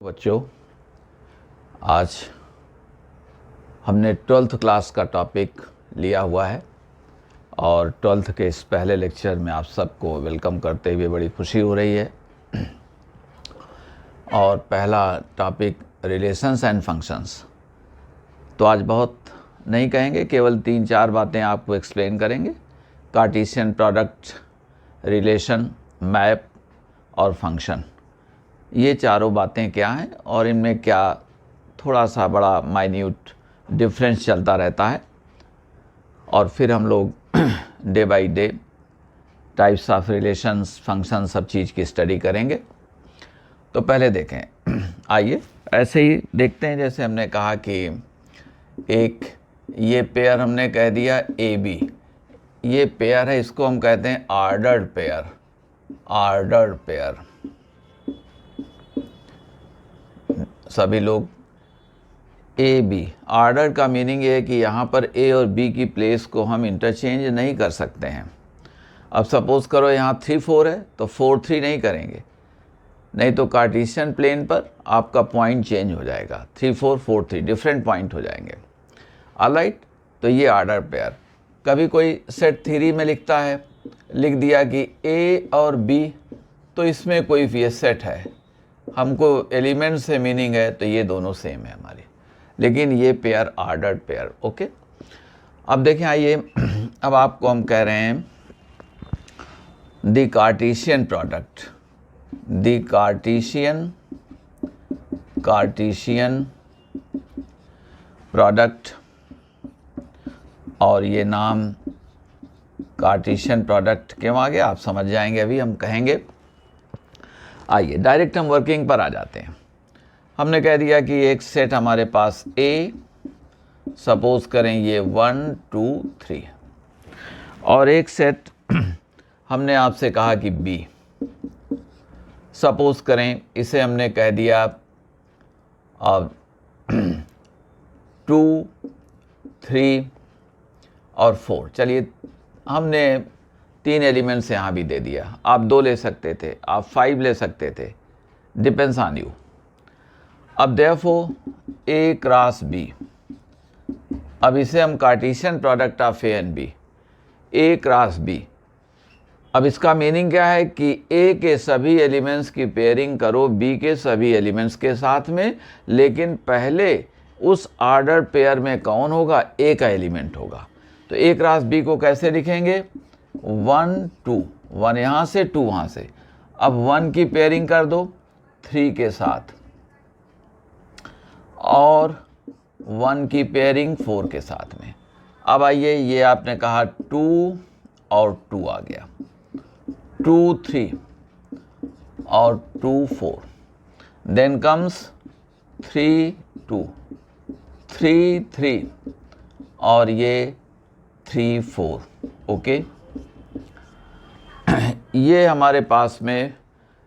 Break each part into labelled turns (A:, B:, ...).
A: बच्चों, आज हमने 12th क्लास का टॉपिक लिया हुआ है और 12th के इस पहले लेक्चर में आप सबको वेलकम करते हुए बड़ी खुशी हो रही है। और पहला टॉपिक रिलेशंस एंड फंक्शंस। तो आज बहुत नहीं कहेंगे, केवल 3-4 बातें आपको एक्सप्लेन करेंगे। कार्टेशियन प्रोडक्ट, रिलेशन, मैप और फंक्शन, ये चारों बातें क्या हैं और इनमें क्या थोड़ा सा बड़ा माइन्यूट डिफरेंस चलता रहता है। और फिर हम लोग day by day types of relations, function, सब चीज़ की स्टडी करेंगे। तो पहले देखें, आइए ऐसे ही देखते हैं। जैसे हमने कहा कि एक ये पेयर हमने कह दिया ए बी, ये पेयर है, इसको हम कहते हैं ऑर्डर्ड पेयर। ऑर्डर्ड पेयर, सभी लोग ए बी। ऑर्डर का मीनिंग ये है कि यहाँ पर ए और बी की प्लेस को हम इंटरचेंज नहीं कर सकते हैं। अब सपोज़ करो यहाँ 3-4 है तो 4-3 नहीं करेंगे, नहीं तो कार्टेशियन प्लेन पर आपका पॉइंट चेंज हो जाएगा। 3-4, 4-3 डिफरेंट पॉइंट हो जाएंगे। ऑलराइट, तो ये ऑर्डर पेयर। कभी कोई सेट थ्योरी में लिखता है, लिख दिया कि ए और बी, तो इसमें कोई भी सेट है, हमको एलिमेंट से मीनिंग है तो ये दोनों सेम है हमारी, लेकिन ये पेयर ऑर्डर्ड पेयर। ओके, अब देखें, आइए अब आपको हम कह रहे हैं the Cartesian product, the Cartesian product, और ये नाम कार्टेशियन प्रोडक्ट क्यों आ गया आप समझ जाएंगे, अभी हम कहेंगे। आइए डायरेक्ट हम वर्किंग पर आ जाते हैं। हमने कह दिया कि एक सेट हमारे पास ए, सपोज करें ये 1, 2, 3, और एक सेट हमने आपसे कहा कि बी, सपोज करें इसे हमने कह दिया अब 2, 3 और 4। चलिए, हमने 3 एलिमेंट्स यहाँ भी दे दिया। आप 2 ले सकते थे, आप 5 ले सकते थे, डिपेंड्स ऑन यू। अब देयरफॉर ए क्रॉस बी, अब इसे हम Cartesian product of A and B, A cross B. अब इसका मीनिंग क्या है कि ए के सभी एलिमेंट्स की पेयरिंग करो बी के सभी एलिमेंट्स के साथ में, लेकिन पहले उस ऑर्डर पेयर में कौन होगा, ए का एलिमेंट होगा। तो ए क्रॉस बी को कैसे लिखेंगे, 1, 2, 1 यहाँ से, 2 वहाँ से। अब 1 की पेयरिंग कर दो 3 के साथ, और 1 की पेयरिंग 4 के साथ में। अब आइए, ये आपने कहा 2 और 2 आ गया, 2, 3 और 2, 4। देन कम्स 3, 2, 3, 3 और ये 3, 4। ओके, ये हमारे पास में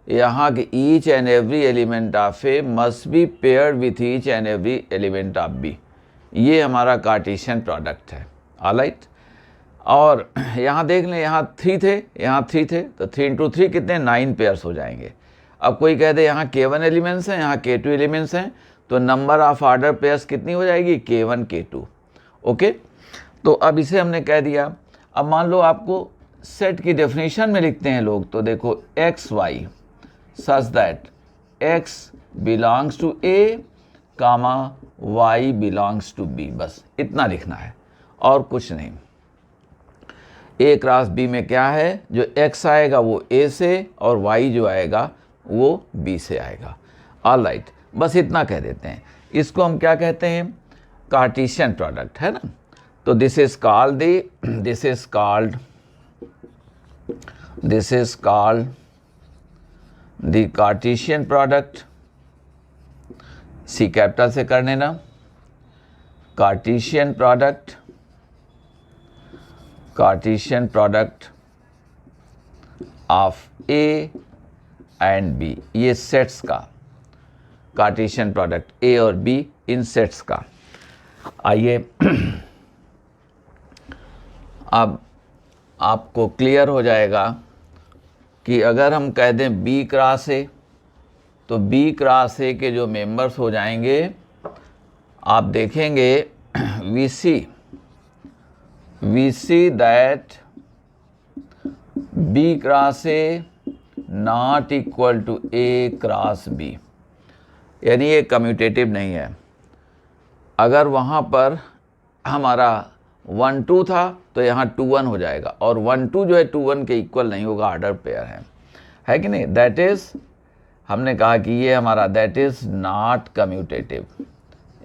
A: यहाँ के each and every element of A must be paired with each and every element of B. ये हमारा कार्टेशियन प्रोडक्ट है। ऑलराइट, और यहाँ देख लें, यहाँ 3 थे, यहाँ 3 थे, तो 3 × 3 कितने, 9 पेयर्स हो जाएंगे। अब कोई कह दे यहाँ K1 एलिमेंट्स हैं, यहाँ K2 एलिमेंट्स हैं, तो नंबर ऑफ ऑर्डर पेयर्स कितनी हो जाएगी, K1, K2। ओके, तो अब इसे हमने कह दिया। अब मान लो आपको सेट की डेफिनेशन में लिखते हैं लोग, तो देखो x y such that x belongs to A comma y belongs to B, बस इतना लिखना है और कुछ नहीं। ए क्रॉस बी में क्या है, जो एक्स आएगा वो ए से और वाई जो आएगा वो बी से आएगा। ऑलराइट, बस इतना कह देते हैं। इसको हम क्या कहते हैं, कार्टेशियन प्रोडक्ट, है ना। तो this is called the Cartesian product. C capital से कर लेना, Cartesian product of A and B, ये सेट्स का कार्टेशियन प्रोडक्ट ए और बी, इन सेट्स का। आइए अब आपको क्लियर हो जाएगा कि अगर हम कह दें बी क्रॉस ए, तो बी क्रॉस ए के जो मेंबर्स हो जाएंगे, आप देखेंगे we see that B cross A not equal to A cross B, यानी ये कम्यूटेटिव नहीं है। अगर वहाँ पर हमारा 1 2 था तो यहाँ 2 1 हो जाएगा, और 1 2 जो है 2 1 के इक्वल नहीं होगा, ऑर्डर पेयर है कि नहीं। दैट इज़, हमने कहा कि ये हमारा दैट इज़ नॉट कम्यूटेटिव।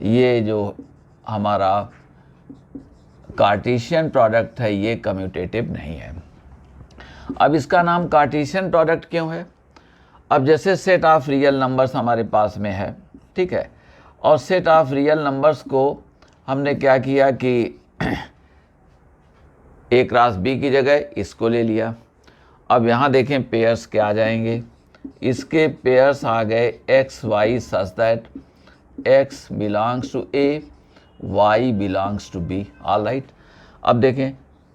A: ये जो हमारा कार्टेशियन प्रोडक्ट है ये कम्यूटेटिव नहीं है। अब इसका नाम कार्टेशियन प्रोडक्ट क्यों है? अब जैसे सेट ऑफ रियल नंबर्स हमारे पास में है, ठीक है, और सेट ऑफ रियल नंबर्स को हमने क्या किया कि ए क्रॉस बी की जगह इसको ले लिया। अब यहाँ देखें पेयर्स क्या आ जाएंगे, इसके पेयर्स आ गए x y such that x belongs to A, y belongs to B. All right, अब देखें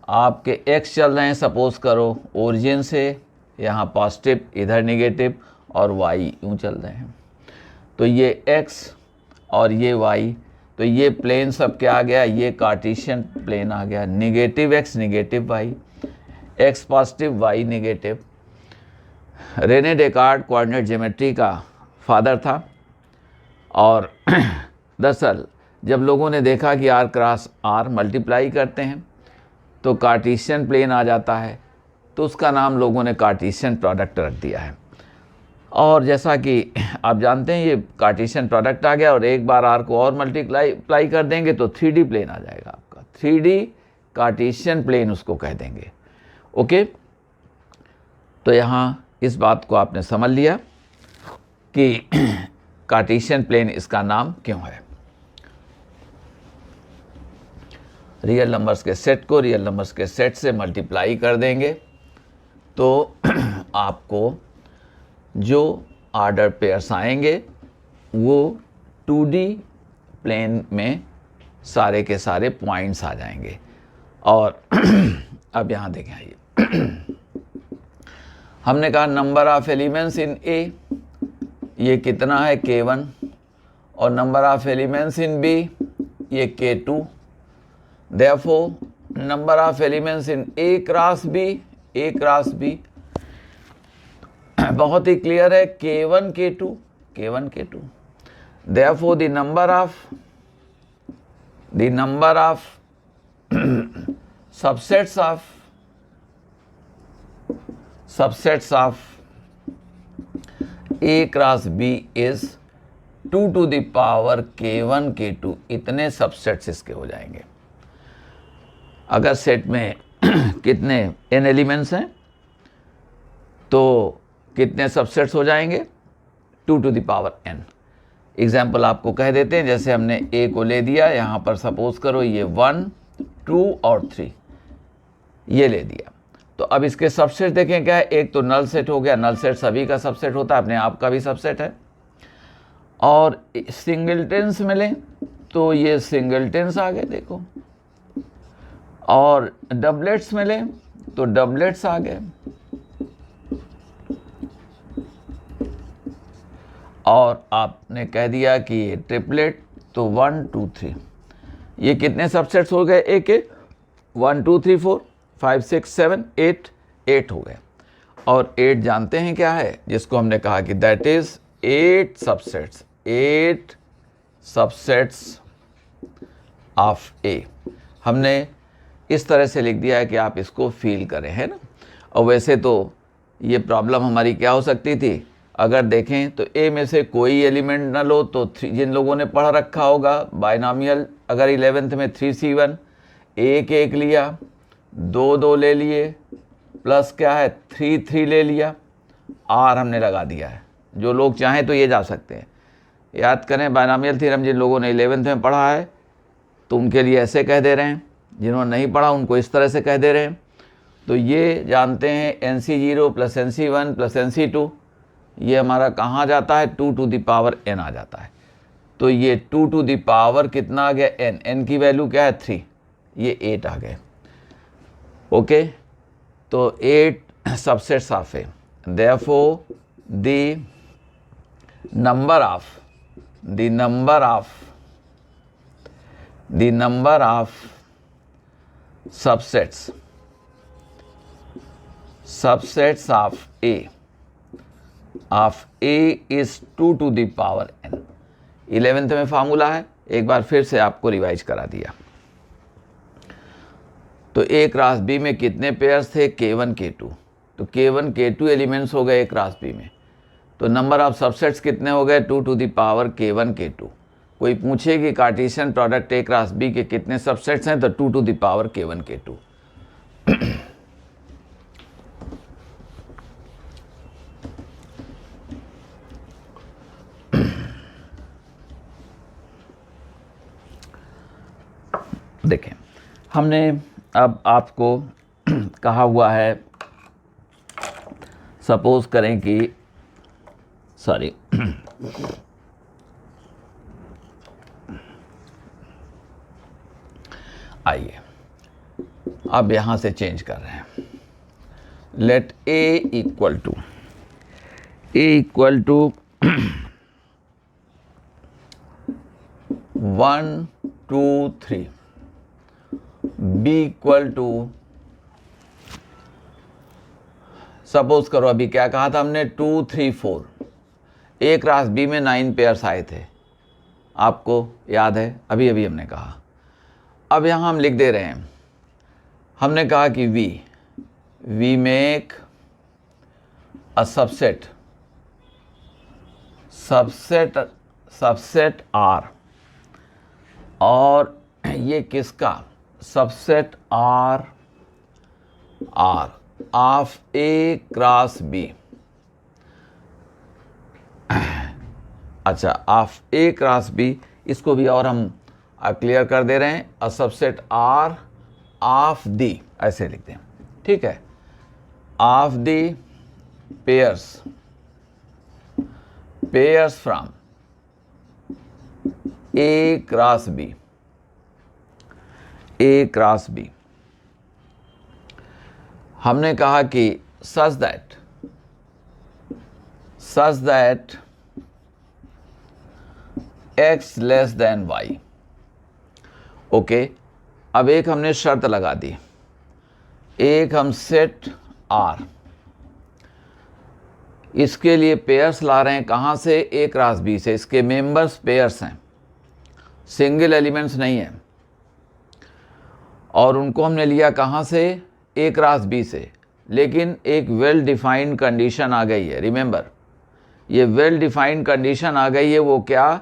A: आपके एक्स चल रहे हैं, सपोज करो ओरिजिन से, यहाँ पॉजिटिव इधर निगेटिव, और वाई यूँ चल रहे हैं। तो ये एक्स और ये वाई, तो ये प्लेन सब क्या आ गया, ये कार्टेशियन प्लेन आ गया। Negative x negative y, x positive y negative. Rene Descartes coordinate geometry का फादर था, और दरअसल जब लोगों ने देखा कि आर क्रॉस आर मल्टीप्लाई करते हैं तो कार्टेशियन प्लेन आ जाता है, तो उसका नाम लोगों ने कार्टेशियन प्रोडक्ट रख दिया है। और जैसा कि आप जानते हैं ये कार्टेशियन प्रोडक्ट आ गया, और एक बार आर को और मल्टीप्लाई कर देंगे तो 3D प्लेन आ जाएगा आपका, 3D कार्टेशियन प्लेन उसको कह देंगे। ओके, तो यहाँ इस बात को आपने समझ लिया कि कार्टेशियन प्लेन इसका नाम क्यों है। रियल नंबर्स के सेट को रियल नंबर्स के सेट से मल्टीप्लाई कर देंगे तो आपको जो ऑर्डर पेयर्स आएंगे वो 2D प्लेन में सारे के सारे पॉइंट्स आ जाएंगे। और अब यहाँ देखें, आइए हमने कहा number of elements in A, ये कितना है K1, और number of elements in B ये K2। Therefore number of elements in A cross B बहुत ही क्लियर है, K1 K2। Therefore the number of subsets of A cross B is 2 to the power K1 K2। इतने subsets इसके हो जाएंगे। अगर set में कितने n एलिमेंट्स हैं तो कितने सबसेट्स हो जाएंगे, 2 to the power n। Example आपको कह देते हैं, जैसे हमने a को ले दिया, यहाँ पर सपोज करो ये 1 2 और 3 ये ले दिया। तो अब इसके सबसेट देखें क्या है, एक तो नल सेट हो गया, नल सेट सभी का सबसेट होता है, अपने आप का भी सबसेट है। और सिंगलटेंस मिले तो ये सिंगलटेंस आ गए देखो, और डबलेट्स मिले तो डबलेट्स आ गए, और आपने कह दिया कि ये ट्रिपलेट तो 1 2 3। ये कितने सबसेट्स हो गए ए के, 1 2 3 4 5 6 7 8 हो गए। और 8 जानते हैं क्या है, जिसको हमने कहा कि दैट इज 8 सबसेट्स ऑफ ए। हमने इस तरह से लिख दिया है कि आप इसको फील करें, है ना। और वैसे तो ये प्रॉब्लम हमारी क्या हो सकती थी, अगर देखें तो ए में से कोई एलिमेंट न लो तो जिन लोगों ने पढ़ रखा होगा बाइनॉमियल, अगर 11th में 3C1 1 लिया, 2 ले लिए, प्लस क्या है 3 ले लिया, आर हमने लगा दिया है। जो लोग चाहें तो ये जा सकते हैं, याद करें बाइनॉमियल थ्योरम जिन लोगों ने 11th में पढ़ा है तो उनके लिए ऐसे कह दे रहे हैं, जिन्होंने नहीं पढ़ा उनको इस तरह से कह दे रहे हैं। तो ये जानते हैं NC0 + NC1 + NC2 ये हमारा कहाँ जाता है, 2 to the power n आ जाता है। तो ये 2 to the power कितना आ गया, n की वैल्यू क्या है 3, ये 8 आ गए। ओके, तो 8 subsets of A, therefore the number of subsets of A is 2 to the power n। 11th में फार्मूला है, एक बार फिर से आपको रिवाइज करा दिया। तो A क्रॉस B में कितने पेयर्स थे? K1 K2। तो K1 K2 एलिमेंट्स हो गए A क्रॉस B में, तो नंबर ऑफ सबसेट्स कितने हो गए? 2 to the power K1 K2। कोई पूछे कि Cartesian product A cross B के कितने सबसेट्स हैं, तो 2 to the power K1 K2। देखें, हमने अब आपको कहा हुआ है, सपोज करें कि आइए अब यहां से चेंज कर रहे हैं। Let A equal to 1 2 3, B equal to, suppose करो अभी क्या कहा था हमने, 2 3 4। A क्रॉस B में 9 पेयर्स आए थे, आपको याद है, अभी हमने कहा। अब यहाँ हम लिख दे रहे हैं, हमने कहा कि we make a subset R, और ये किसका? Subset R of A cross B। अच्छा, ऑफ A क्रॉस B, इसको भी और हम क्लियर कर दे रहे हैं, अ सबसेट R ऑफ D, ऐसे लिखते हैं, ठीक है। Of the pairs from A cross B, हमने कहा कि such that x less than y। Okay, अब एक हमने शर्त लगा दी, एक हम सेट R, इसके लिए पेयर्स ला रहे हैं कहाँ से? A क्रॉस B से। इसके मेंबर्स पेयर्स हैं, सिंगल एलिमेंट्स नहीं है, और उनको हमने लिया कहाँ से? A क्रॉस B से। लेकिन एक वेल डिफाइंड कंडीशन आ गई है, रिमेंबर, ये वेल डिफाइंड कंडीशन आ गई है। वो क्या?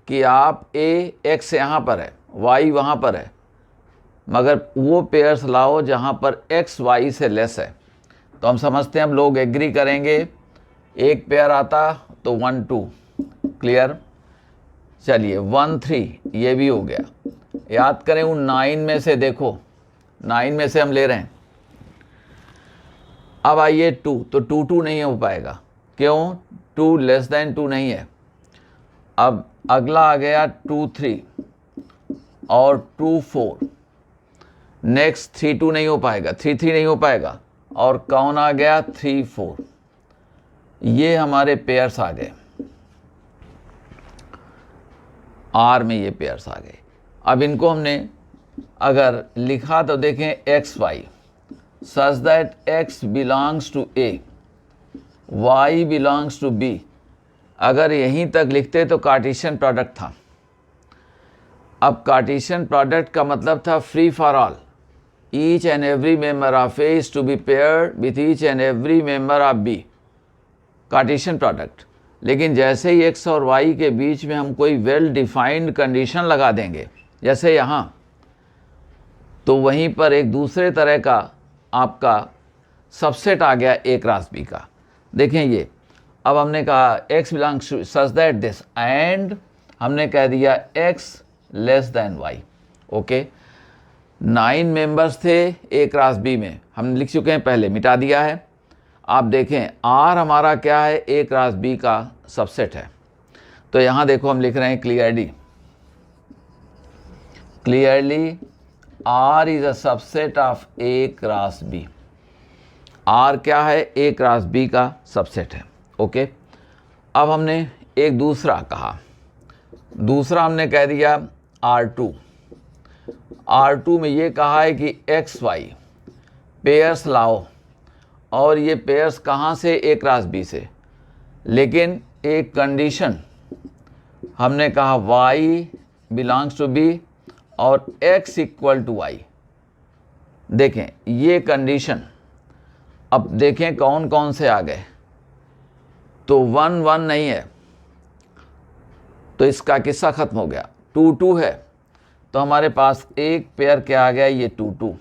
A: कि आप x यहाँ पर है, y वहाँ पर है, मगर वो पेयर्स लाओ जहाँ पर x y से लेस है। तो हम समझते हैं, हम लोग एग्री करेंगे, एक पेयर आता तो 1 2, क्लियर। चलिए 1 3, ये भी हो गया। याद करें उन 9 में से, देखो 9 में से हम ले रहे हैं। अब आइए 2, तो 2 2 नहीं हो पाएगा, क्यों? 2 लेस देन 2 नहीं है। अब अगला आ गया 2 3 और 2 4, नेक्स्ट 3 2 नहीं हो पाएगा, 3 3 नहीं हो पाएगा, और कौन आ गया? 3 4। ये हमारे पेयर्स आ गए, R में ये पेयर्स आ गए। अब इनको हमने अगर लिखा तो देखें, x y, such that x belongs to A, y belongs to B। अगर यहीं तक लिखते तो कार्टेशियन प्रोडक्ट था। अब कार्टेशियन प्रोडक्ट का मतलब था free for all, each and every member of A is to be paired with each and every member of B, Cartesian product. लेकिन जैसे ही x और y के बीच में हम कोई वेल डिफाइंड कंडीशन लगा देंगे, जैसे यहाँ, तो वहीं पर एक दूसरे तरह का आपका सबसेट आ गया A क्रॉस B का। देखें ये, अब हमने कहा x belongs to such that this, and हमने कह दिया x less than y। Okay, 9 members थे A क्रॉस B में, हम लिख चुके हैं, पहले मिटा दिया है। आप देखें R हमारा क्या है? A क्रॉस B का सबसेट है। तो यहाँ देखो हम लिख रहे हैं clearly R is a subset of A cross B। R क्या है? A क्रॉस B का सबसेट है। ओके, अब हमने एक दूसरा कहा, दूसरा हमने कह दिया R2। R2 में ये कहा है कि XY पेयर्स लाओ, और ये पेयर्स कहाँ से, A क्रॉस B से, लेकिन एक कंडीशन हमने कहा Y बिलोंग्स टू B और X इक्वल टू Y। देखें ये कंडीशन, अब देखें कौन कौन से आ गए, तो 1 1 नहीं है तो इसका किस्सा ख़त्म हो गया। 2 2 है तो हमारे पास एक पेयर क्या आ गया, ये 2 2,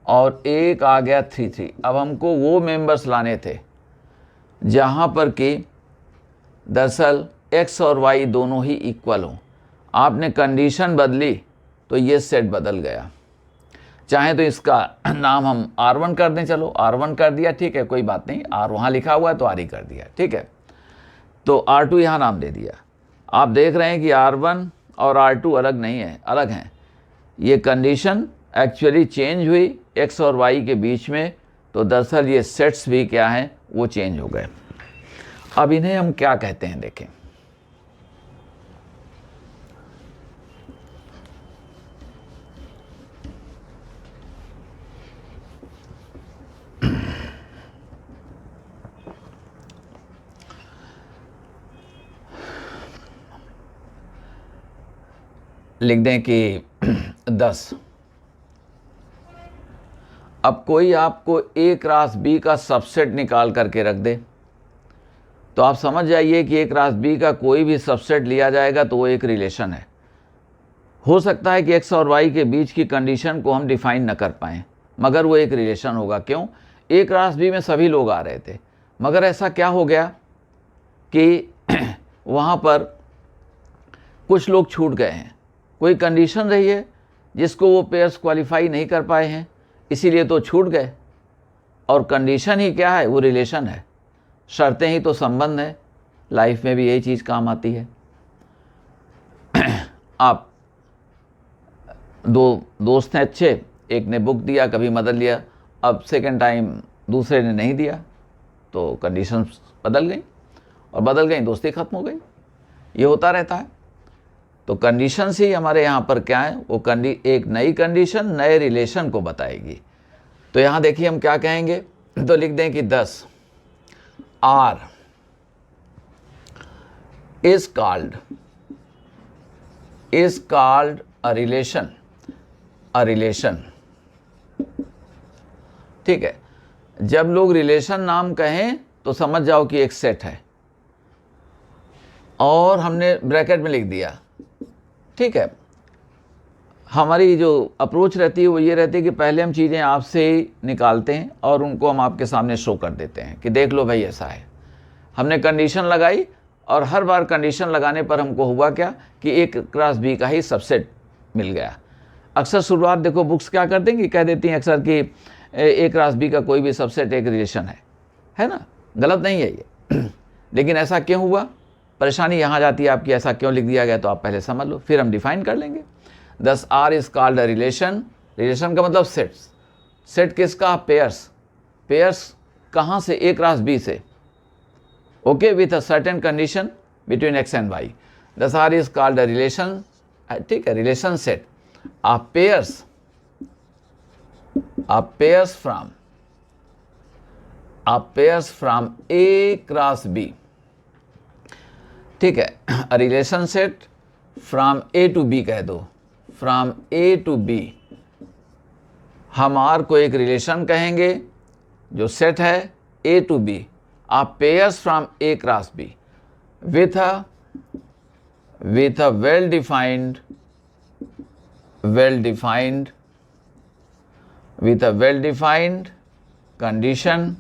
A: और एक आ गया 3 3। अब हमको वो मेंबर्स लाने थे जहाँ पर कि दरअसल X और Y दोनों ही इक्वल हों। आपने कंडीशन बदली तो ये सेट बदल गया। चाहे तो इसका नाम हम R1 कर दें, चलो R1 कर दिया, ठीक है, कोई बात नहीं, R वहाँ लिखा हुआ है तो R ही कर दिया, ठीक है। तो R2 यहाँ नाम दे दिया। आप देख रहे हैं कि R1 और R2 अलग नहीं है, अलग हैं। ये कंडीशन एक्चुअली चेंज हुई X और Y के बीच में, तो दरअसल ये सेट्स भी क्या हैं, वो चेंज हो गए। अब इन्हें हम क्या कहते हैं, देखें। लिख दें कि 10। अब कोई आपको A क्रॉस B का सबसेट निकाल करके रख दे, तो आप समझ जाइए कि A क्रॉस B का कोई भी सबसेट लिया जाएगा तो वो एक रिलेशन है। हो सकता है कि X और Y के बीच की कंडीशन को हम डिफाइन न कर पाएँ, मगर वो एक रिलेशन होगा। क्यों? A क्रॉस B में सभी लोग आ रहे थे, मगर ऐसा क्या हो गया कि वहाँ पर कुछ लोग छूट गए हैं। कोई कंडीशन रही है जिसको वो पेयर्स क्वालिफाई नहीं कर पाए हैं, इसीलिए तो छूट गए। और कंडीशन ही क्या है, वो रिलेशन है, शर्तें ही तो संबंध है। लाइफ में भी यही चीज़ काम आती है। आप दो दोस्त हैं अच्छे, एक ने बुक दिया, कभी मदद लिया, अब सेकंड टाइम दूसरे ने नहीं दिया, तो कंडीशन बदल गई, और बदल गई दोस्ती ख़त्म हो गई। ये होता रहता है। तो कंडीशन ही हमारे यहाँ पर क्या है, वो एक नई कंडीशन नए रिलेशन को बताएगी। तो यहाँ देखिए हम क्या कहेंगे, तो लिख दें कि 10 R is called a relation। ठीक है, जब लोग रिलेशन नाम कहें तो समझ जाओ कि एक सेट है, और हमने ब्रैकेट में लिख दिया। ठीक है, हमारी जो अप्रोच रहती है वो ये रहती है कि पहले हम चीज़ें आपसे निकालते हैं और उनको हम आपके सामने शो कर देते हैं कि देख लो भाई ऐसा है। हमने कंडीशन लगाई, और हर बार कंडीशन लगाने पर हमको हुआ क्या कि A क्रॉस B का ही सबसेट मिल गया। अक्सर शुरुआत देखो बुक्स क्या कर देंगी, कह देती हैं अक्सर कि A क्रॉस B का कोई भी सबसेट एक रिलेशन है ना। गलत नहीं है ये, लेकिन ऐसा क्यों हुआ, परेशानी यहाँ जाती है आपकी, ऐसा क्यों लिख दिया गया, तो आप पहले समझ लो, फिर हम डिफाइन कर लेंगे। 10 R is called a relation. Relation का मतलब सेट्स। सेट किसका, पेयर्स। पेयर्स कहाँ से, A क्रॉस B से, okay, with a certain condition between X and Y। 10 R is called a relation, ठीक है, relation set of pairs from A cross B। ठीक है, relation set from A to B कह दो, from A to B। हम R को एक relation कहेंगे जो सेट है A to B of pairs from A cross B with a well defined condition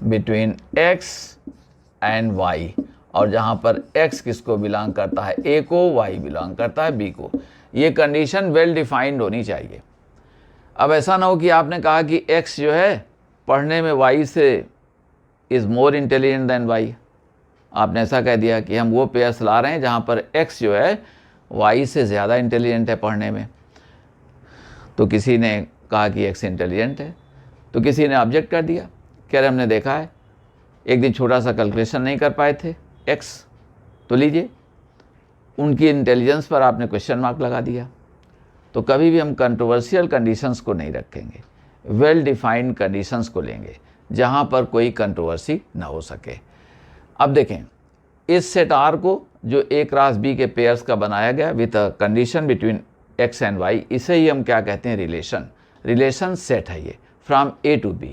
A: between X and Y, और जहाँ पर X किसको बिलोंग करता है, A को, Y बिलोंग करता है B को। ये कंडीशन वेल डिफाइंड होनी चाहिए। अब ऐसा ना हो कि आपने कहा कि X जो है पढ़ने में Y से is more intelligent then Y। आपने ऐसा कह दिया कि हम वो पेयर्स ला रहे हैं जहाँ पर X जो है Y से ज़्यादा इंटेलिजेंट है पढ़ने में। तो किसी ने कहा कि X इंटेलिजेंट है, तो किसी ने ऑब्जेक्ट कर दिया, कह रहे हमने देखा है एक दिन छोटा सा कैलकुलेशन नहीं कर पाए थे x, तो लीजिए उनकी इंटेलिजेंस पर आपने क्वेश्चन मार्क लगा दिया। तो कभी भी हम कंट्रोवर्शियल कंडीशंस को नहीं रखेंगे, वेल डिफाइंड कंडीशंस को लेंगे जहाँ पर कोई कंट्रोवर्सी ना हो सके। अब देखें इस सेट R को जो A क्रॉस B के पेयर्स का बनाया गया with a condition between x and y, इसे ही हम क्या कहते हैं, रिलेशन सेट है ये फ्रॉम A टू B।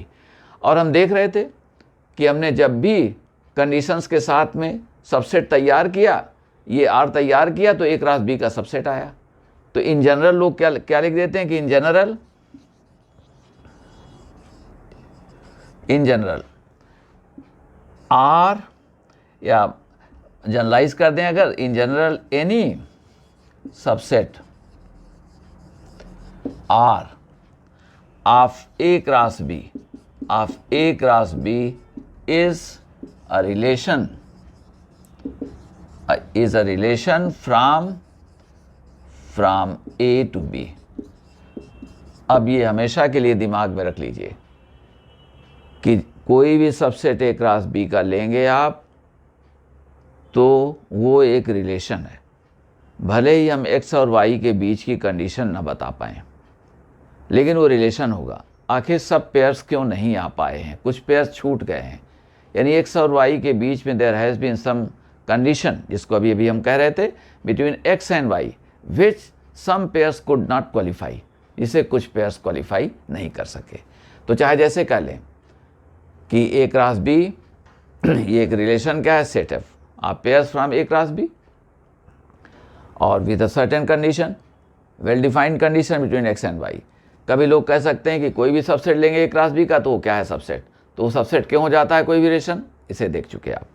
A: और हम देख रहे थे कि हमने जब भी कंडीशंस के साथ में सबसेट तैयार किया, ये R तैयार किया तो A क्रॉस B का सबसेट आया। तो इन जनरल लोग क्या लिख देते हैं कि इन जनरल R, या जनरलाइज कर दें अगर, in general any subset R of A cross B is a relation from A to B। अब ये हमेशा के लिए दिमाग में रख लीजिए कि कोई भी सबसेट A क्रॉस B का लेंगे आप तो वो एक रिलेशन है, भले ही हम x और y के बीच की कंडीशन ना बता पाएँ, लेकिन वो रिलेशन होगा। आखिर सब पेयर्स क्यों नहीं आ पाए हैं, कुछ पेयर्स छूट गए हैं, यानी x और y के बीच में there has been some condition, जिसको अभी हम कह रहे थे, between x and y which some pairs could not qualify, जिसे कुछ पेयर्स क्वालिफाई नहीं कर सके। तो चाहे जैसे कह लें कि A क्रॉस B ये एक रिलेशन क्या है, सेट F आप pairs from A cross B और with a certain condition, well defined condition between x and y। कभी लोग कह सकते हैं कि कोई भी सबसेट लेंगे A क्रॉस B का तो वो क्या है, सबसेट। तो वो सबसेट क्यों हो जाता है कोई भी रिलेशन, इसे देख चुके आप।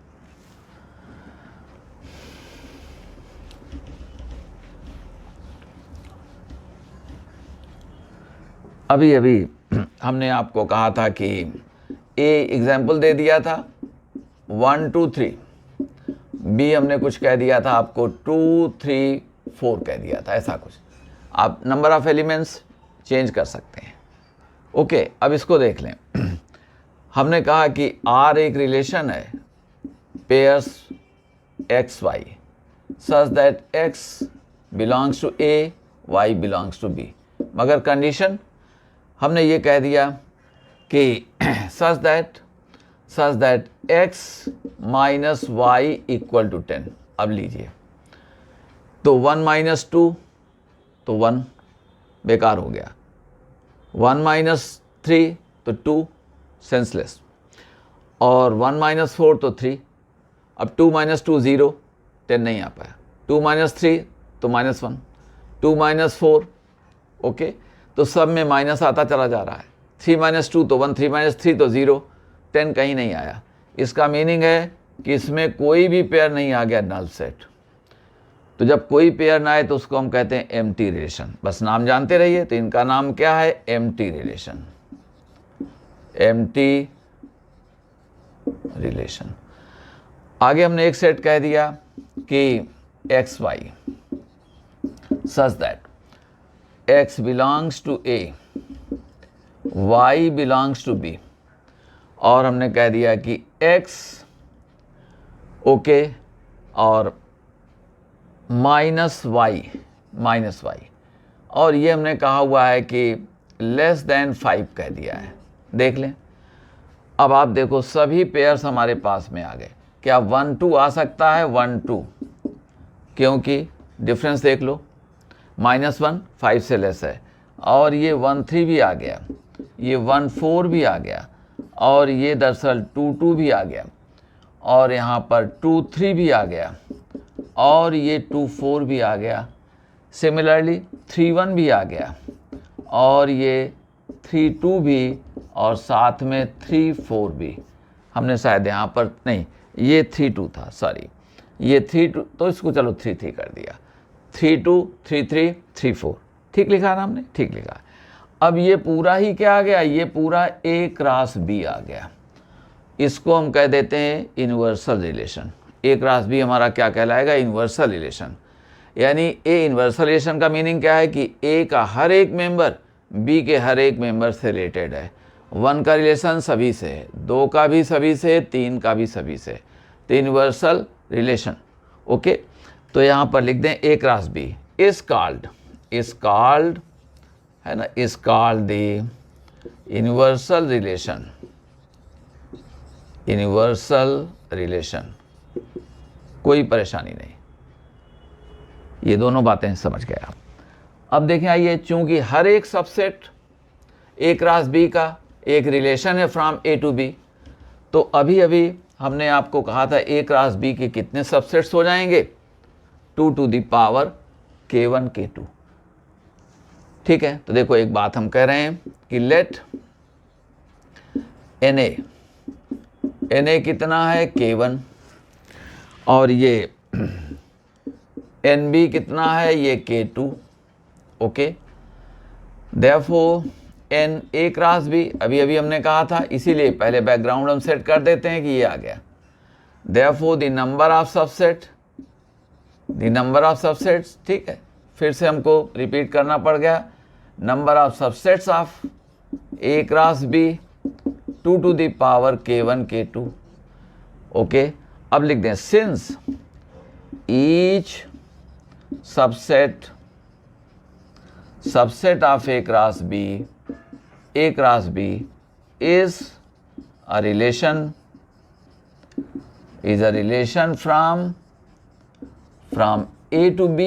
A: अभी हमने आपको कहा था कि A एग्जाम्पल दे दिया था 1 2 3, B हमने कुछ कह दिया था आपको 2 3 4 कह दिया था, ऐसा कुछ। आप नंबर ऑफ एलिमेंट्स चेंज कर सकते हैं। ओके, अब इसको देख लें। हमने कहा कि R एक रिलेशन है pairs x y such that x belongs to A, y belongs to B, मगर कंडीशन हमने ये कह दिया कि such that x minus y equal to 10। अब लीजिए, तो 1 माइनस 2 तो 1 बेकार हो गया, 1 माइनस 3 तो 2 सेंसलेस, और 1 माइनस 4 तो 3। अब 2 माइनस 2 0, 10 नहीं आ पाया। 2 माइनस 3 तो -1, 2 माइनस 4, ओके, तो सब में माइनस आता चला जा रहा है। 3 माइनस 2 तो 1, 3 माइनस 3 तो 0, 10 कहीं नहीं आया। इसका मीनिंग है कि इसमें कोई भी पेयर नहीं आ गया नल सेट। तो जब कोई पेयर ना आए तो उसको हम कहते हैं एम्प्टी रिलेशन। बस नाम जानते रहिए, तो इनका नाम क्या है, एम्प्टी रिलेशन, एम्प्टी रिलेशन। आगे हमने एक सेट कह दिया कि x y such that x belongs to A, y belongs to B, और हमने कह दिया कि x ओके और माइनस वाई, और ये हमने कहा हुआ है कि लेस देन 5 कह दिया है। देख लें, अब आप देखो सभी पेयर्स हमारे पास में आ गए। क्या 1 2 आ सकता है, 1 2, क्योंकि डिफरेंस देख लो, -1 5 से लेस है, और ये 1 3 भी आ गया, ये 1 4 भी आ गया, और ये दरअसल 2 2 भी आ गया, और यहाँ पर 2 3 भी आ गया, और ये 2 4 भी आ गया। सिमिलरली 3 1 भी आ गया, और ये 3 2 भी, और साथ में 3 4 भी। हमने शायद यहाँ पर नहीं, ये 3 2 था, सॉरी, ये 3 2, तो इसको चलो 3 3 कर दिया। 3 2 3 3 3 4, ठीक लिखा ना हमने, ठीक लिखा। अब ये पूरा ही क्या आ गया, ये पूरा A क्रॉस B आ गया। इसको हम कह देते हैं universal relation. A cross B हमारा क्या कहलाएगा, इन्वर्सल रिलेशन। यानी A इन्वर्सल रिलेशन का मीनिंग क्या है कि A का हर एक मेंबर B के हर एक मेंबर से रिलेटेड है। 1 का रिलेशन सभी से है, 2 का भी सभी से, 3 का भी सभी से, तो यूनिवर्सल रिलेशन। ओके, तो यहाँ पर लिख दें A cross B is called है ना, is called the universal relation. कोई परेशानी नहीं, ये दोनों बातें समझ गए आप। अब देखें आइए, चूंकि हर एक सबसेट A क्रॉस B का एक रिलेशन है फ्रॉम A टू B, तो अभी अभी हमने आपको कहा था A क्रॉस B के कितने सबसेट्स हो जाएंगे, 2 to the power K1 K2। ठीक है, तो देखो एक बात हम कह रहे हैं कि लेट Na कितना है K1, और ये NB कितना है, ये K2। Okay, therefore A cross B अभी अभी हमने कहा था, इसीलिए पहले बैकग्राउंड हम सेट कर देते हैं कि ये आ गया। Therefore the number of subsets, ठीक है, फिर से हमको रिपीट करना पड़ गया, number of subsets of A cross B 2 to the power K1 K2। Okay, अब लिख दें since each subset of A cross B is a relation from A to B,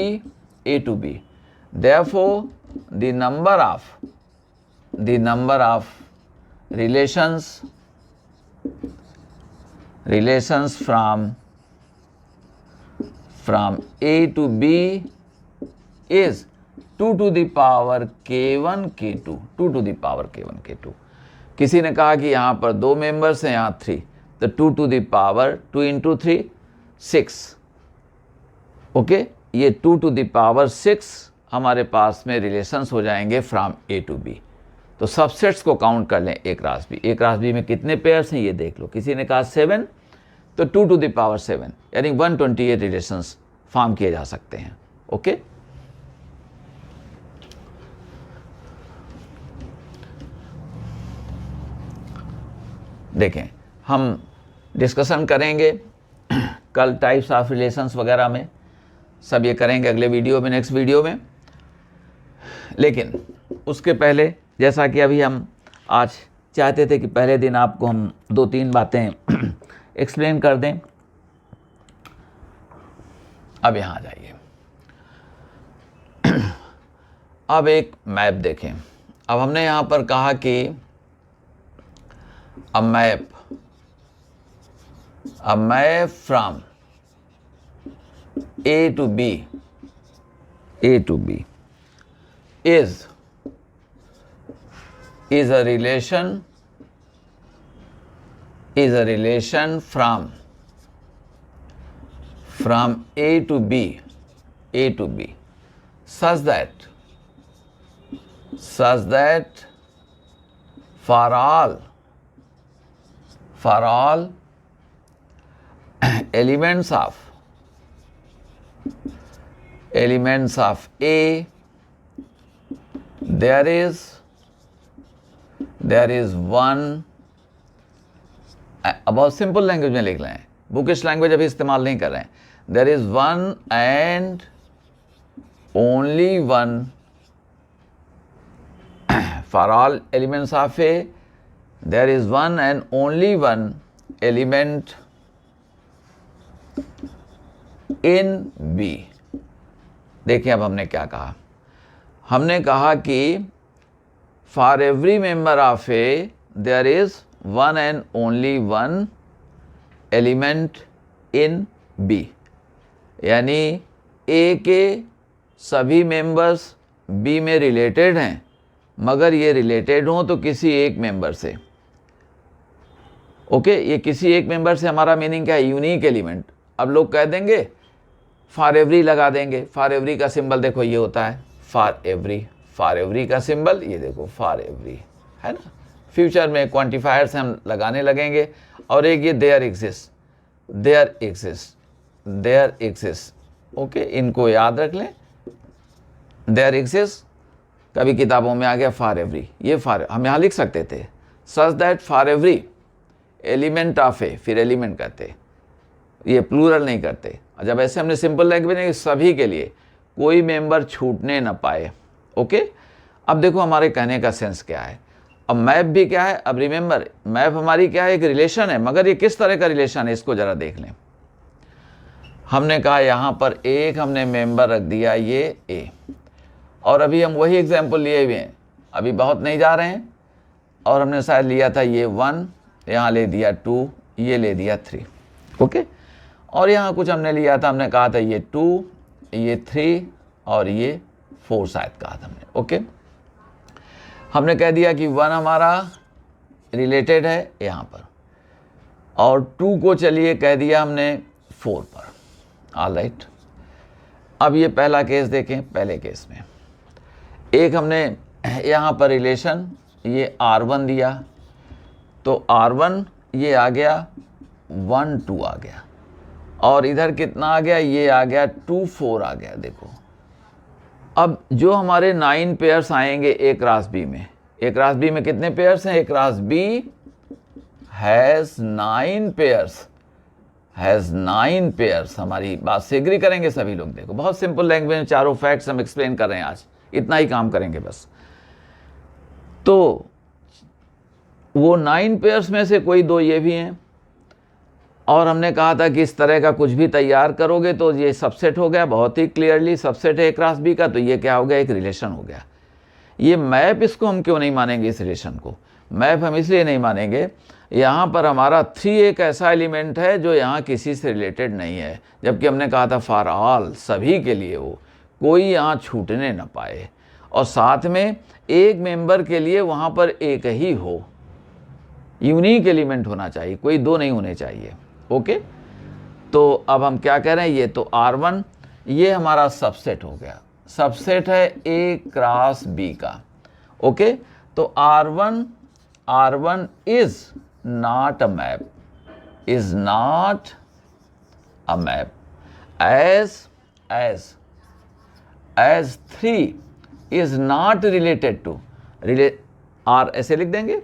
A: therefore the number of relations from A to B is 2 to the power K1 K2, 2 to the power K1 K2। किसी ने कहा कि यहाँ पर 2 members हैं, यहाँ 3, तो 2 to the power 2 into 3 6। Okay, ये 2 to the power 6 हमारे पास में रिलेशंस हो जाएंगे फ्रॉम A to B। तो सबसेट्स को काउंट कर लें A क्रॉस B में कितने पेयर्स हैं ये देख लो। किसी ने कहा 7, तो 2 to the power 7 यानी 128 रिलेशंस फॉर्म किए जा सकते हैं। ओके, देखें हम डिस्कशन करेंगे कल टाइप्स ऑफ रिलेशंस वगैरह में, सब ये करेंगे अगले वीडियो में, नेक्स्ट वीडियो में। लेकिन उसके पहले, जैसा कि अभी हम आज चाहते थे कि पहले दिन आपको हम 2-3 बातें एक्सप्लेन कर दें। अब यहाँ आ जाइए, अब एक मैप देखें। अब हमने यहाँ पर कहा कि a map from A to B is a relation from A to B such that for all elements of A there is one, अब सिंपल लैंग्वेज में लिख लें, बुकिश लैंग्वेज अभी इस्तेमाल नहीं कर रहे हैं। There is one and only one for all elements of A, there is one and only one element in B। देखिए अब हमने क्या कहा, हमने कहा कि for every member of A there is one and only one element in B, यानी A के सभी मेंबर्स B में रिलेटेड हैं, मगर ये रिलेटेड हों तो किसी एक मेंबर से। ओके, ये किसी एक मेंबर से हमारा मीनिंग क्या है, यूनिक एलिमेंट। अब लोग कह देंगे फॉर एवरी लगा देंगे, फॉर एवरी का सिंबल देखो ये होता है फॉर एवरी का सिंबल ये देखो फॉर एवरी है ना। फ्यूचर में क्वांटिफायर्स हम लगाने लगेंगे। और एक ये देयर एग्जिस्ट, ओके, इनको याद रख लें। देयर एग्जिस्ट कभी किताबों में आ गया फॉर एवरी, ये फॉर हम यहाँ लिख सकते थे such that for every element of A, फिर एलिमेंट कहते, ये प्लूरल नहीं करते। जब ऐसे हमने सिंपल लैंग्वेज में सभी के लिए कोई मेंबर छूटने ना पाए। ओके, अब देखो हमारे कहने का सेंस क्या है। अब मैप भी क्या है, अब रिमेंबर मैप हमारी क्या है, एक रिलेशन है, मगर ये किस तरह का रिलेशन है इसको जरा देख लें। हमने कहा यहाँ पर एक हमने मेंबर रख दिया ये ए, और अभी हम वही एग्जाम्पल लिए हुए हैं, अभी बहुत नहीं जा रहे हैं, और हमने शायद लिया था ये 1, यहाँ ले दिया 2, ये ले दिया 3। ओके, और यहाँ कुछ हमने लिया था, हमने कहा था ये 2, ये 3 और ये 4 शायद कहा था हमने। ओके, हमने कह दिया कि 1 हमारा रिलेटेड है यहाँ पर, और 2 को चलिए कह दिया हमने 4 पर। ऑल राइट, अब ये पहला केस देखें। पहले केस में एक हमने यहाँ पर रिलेशन ये R1 दिया, तो R1 ये आ गया 1 2 आ गया, और इधर कितना आ गया, ये आ गया 2 4 आ गया। देखो अब जो हमारे 9 पेयर्स आएंगे ए क्रॉस बी में, ए क्रॉस बी में कितने पेयर्स हैं, A cross B has 9 pairs, has 9 pairs. हमारी बात से एग्री करेंगे सभी लोग। देखो बहुत सिंपल लैंग्वेज में चारों फैक्ट्स हम एक्सप्लेन कर रहे हैं, आज इतना ही काम करेंगे बस। तो वो 9 पेयर्स में से कोई 2 ये भी हैं, और हमने कहा था कि इस तरह का कुछ भी तैयार करोगे तो ये सबसेट हो गया, बहुत ही क्लियरली सबसेट है ए क्रॉस बी का, तो ये क्या हो गया, एक रिलेशन हो गया। ये मैप, इसको हम क्यों नहीं मानेंगे, इस रिलेशन को मैप हम इसलिए नहीं मानेंगे, यहाँ पर हमारा 3 एक ऐसा एलिमेंट है जो यहाँ किसी से रिलेटेड नहीं है, जबकि हमने कहा था फॉर ऑल, सभी के लिए हो, कोई यहाँ छूटने ना पाए, और साथ में एक मेंबर के लिए वहाँ पर एक ही हो, यूनिक एलिमेंट होना चाहिए, कोई 2 नहीं होने चाहिए। ओके, तो अब हम क्या कह रहे हैं, ये तो R1 ये हमारा सबसेट हो गया, सबसेट है ए क्रॉस बी का। ओके, तो R1 is not a map, is not a map as 3 is not related to R, ऐसे लिख देंगे।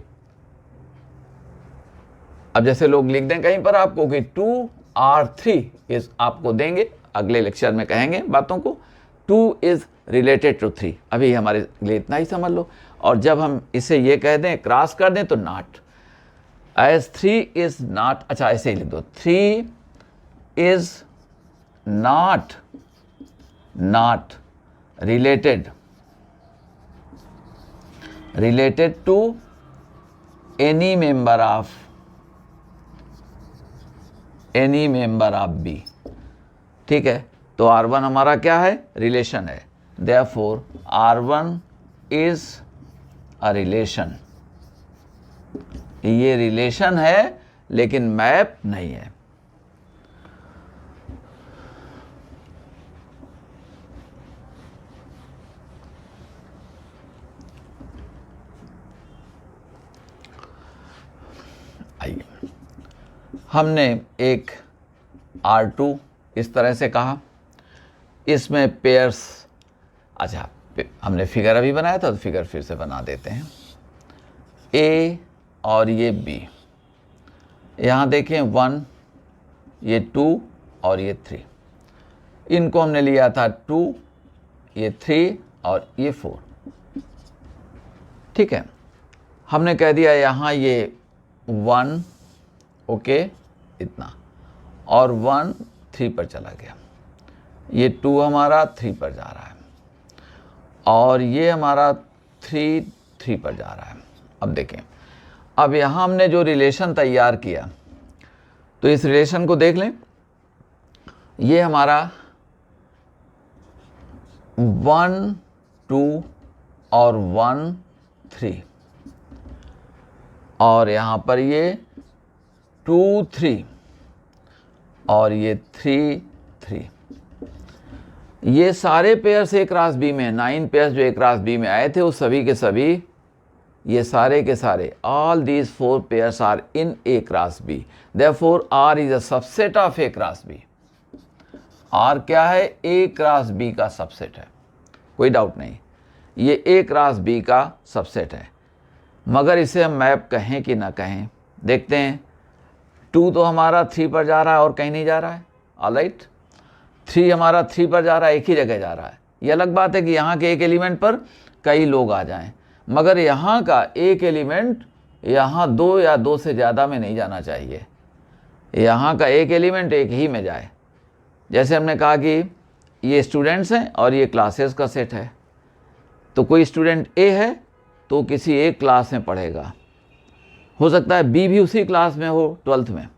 A: अब जैसे लोग लिख दें कहीं पर आपको कि 2R3 इज, आपको देंगे अगले लेक्चर में कहेंगे बातों को, 2 इज रिलेटेड टू 3, अभी हमारे लिए इतना ही समझ लो। और जब हम इसे ये कह दें, क्रॉस कर दें, तो नॉट, एज 3 इज नॉट, अच्छा ऐसे ही लिख दो, 3 is not related to any member of B। ठीक है, तो R1 हमारा क्या है, रिलेशन है, therefore R1 is a relation, ये रिलेशन है लेकिन मैप नहीं है। हमने एक R2 इस तरह से कहा, इसमें पेयर्स, अच्छा हमने फिगर अभी बनाया था तो फिगर फिर से बना देते हैं। A और ये B, यहाँ देखें 1, ये 2 और ये 3, इनको हमने लिया था 2, ये 3 और ये 4। ठीक है, हमने कह दिया यहाँ ये 1, ओके इतना, और 1 3 पर चला गया, ये 2 हमारा 3 पर जा रहा है, और ये हमारा 3 3 पर जा रहा है। अब देखें, अब यहाँ हमने जो रिलेशन तैयार किया, तो इस रिलेशन को देख लें, ये हमारा 1 2 और 1 3, और यहाँ पर ये 2 3 और ये 3 3, ये सारे पेयर्स ए क्रॉस बी में, 9 पेयर्स जो ए क्रॉस बी में आए थे वो सभी के सभी, ये सारे के सारे, ऑल दीज 4 पेयर्स are in A cross B, therefore R is a subset of A cross B. R क्या है, ए क्रॉस बी का सबसेट है, कोई डाउट नहीं, ये ए क्रॉस बी का सबसेट है। मगर इसे हम मैप कहें कि ना कहें, देखते हैं। 2 तो हमारा 3 पर जा रहा है और कहीं नहीं जा रहा है, ऑलराइट। 3 हमारा 3 पर जा रहा है, एक ही जगह जा रहा है। ये अलग बात है कि यहाँ के एक एलिमेंट पर कई लोग आ जाएं, मगर यहाँ का एक एलिमेंट यहाँ 2 या 2 से ज़्यादा में नहीं जाना चाहिए। यहाँ का एक एलिमेंट एक ही में जाए। जैसे हमने कहा कि ये स्टूडेंट्स हैं और ये क्लासेस का सेट है, तो कोई स्टूडेंट ए है तो किसी एक क्लास में पढ़ेगा। हो सकता है बी भी उसी क्लास में हो, 12th में।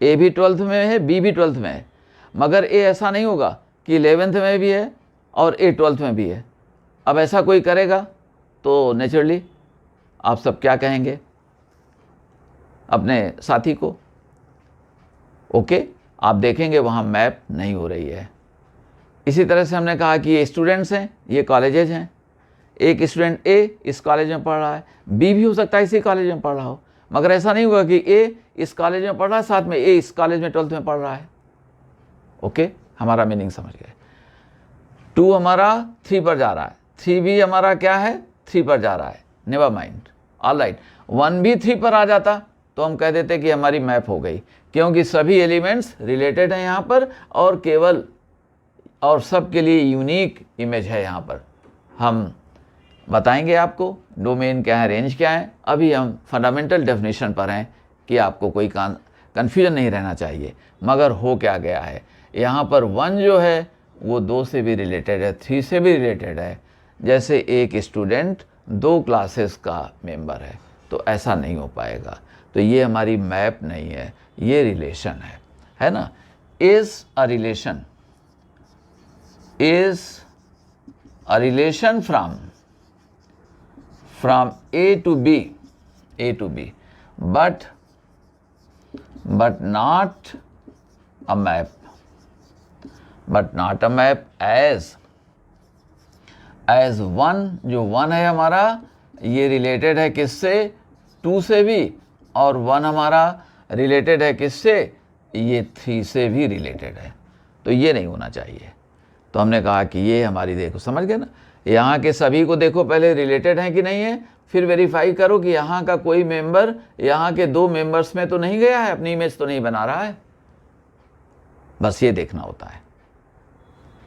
A: ए भी 12th में है, बी भी 12th में है, मगर ए ऐसा नहीं होगा कि 11th में भी है और ए 12th में भी है। अब ऐसा कोई करेगा तो नेचुरली आप सब क्या कहेंगे अपने साथी को? ओके, आप देखेंगे वहाँ मैप नहीं हो रही है। इसी तरह से हमने कहा कि ये स्टूडेंट्स हैं, ये कॉलेजेस हैं। एक स्टूडेंट ए इस कॉलेज में पढ़ रहा है, बी भी हो सकता है इसी कॉलेज में पढ़ रहा हो, मगर ऐसा नहीं हुआ कि ए इस कॉलेज में पढ़ रहा है साथ में ए इस कॉलेज में 12th में पढ़ रहा है। ओके, हमारा मीनिंग समझ गए। 2 हमारा 3 पर जा रहा है, 3 भी हमारा क्या है, 3 पर जा रहा है, नेवर माइंड, ऑलराइट। 1 भी 3 पर आ जाता तो हम कह देते कि हमारी मैप हो गई, क्योंकि सभी एलिमेंट्स रिलेटेड हैं यहाँ पर और केवल और सब के लिए यूनिक इमेज है। यहाँ पर हम बताएंगे आपको डोमेन क्या है, रेंज क्या है। अभी हम फंडामेंटल डेफिनेशन पर हैं कि आपको कोई कन्फ्यूजन नहीं रहना चाहिए। मगर हो क्या गया है, यहाँ पर 1 जो है वो 2 से भी रिलेटेड है, 3 से भी रिलेटेड है। जैसे एक स्टूडेंट 2 क्लासेस का मेंबर है, तो ऐसा नहीं हो पाएगा। तो ये हमारी मैप नहीं है, ये रिलेशन है ना। Is a relation, is a relation from A to B, but not a map, as 1, जो 1 है हमारा ये रिलेटेड है किससे, 2 से भी, और 1 हमारा रिलेटेड है किससे, ये 3 से भी रिलेटेड है। तो ये नहीं होना चाहिए। तो हमने कहा कि ये हमारी, देखो समझ गए ना, यहाँ के सभी को देखो पहले रिलेटेड हैं कि नहीं है, फिर वेरीफाई करो कि यहाँ का कोई मेंबर यहाँ के 2 मेंबर्स में तो नहीं गया है, अपनी इमेज तो नहीं बना रहा है। बस ये देखना होता है।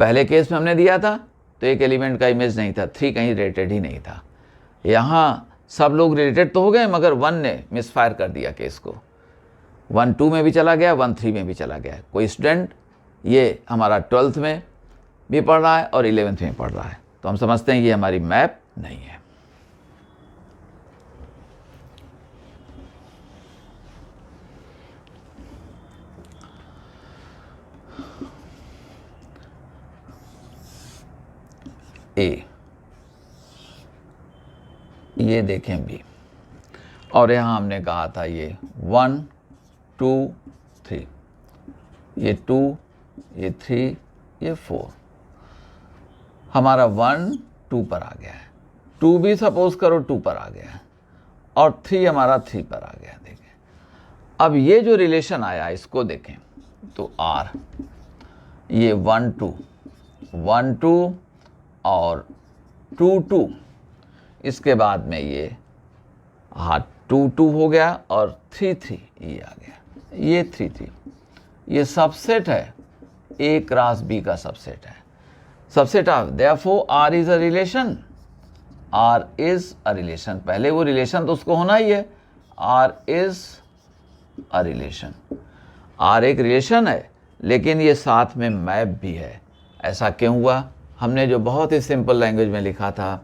A: पहले केस में हमने दिया था तो एक एलिमेंट का इमेज नहीं था, 3 कहीं रिलेटेड ही नहीं था। यहाँ सब लोग रिलेटेड तो हो गए, मगर 1 ने मिसफायर कर दिया केस को। 1 2 में भी चला गया, 1 3 में भी चला गया। कोई स्टूडेंट ये हमारा 12th में भी पढ़ रहा है और 11th में पढ़ रहा है, तो हम समझते हैं ये हमारी मैप नहीं है। ए, ये देखें बी, और यहाँ हमने कहा था ये 1 2 3, ये 2, ये 3, ये 4। हमारा 1 2 पर आ गया है, 2 भी सपोज करो 2 पर आ गया है, और 3 हमारा 3 पर आ गया। देखें अब ये जो रिलेशन आया इसको देखें तो R, ये 1 2 और 2 2, इसके बाद में ये 2 2 हो गया और 3 3 ये आ गया, ये 3 3। ये सबसेट है, A क्रॉस B का सबसेट है, subset of, therefore R is a relation, R is a relation. पहले वो रिलेशन तो उसको होना ही है, R is a relation. R एक रिलेशन है, लेकिन ये साथ में मैप भी है। ऐसा क्यों हुआ? हमने जो बहुत ही सिंपल लैंग्वेज में लिखा था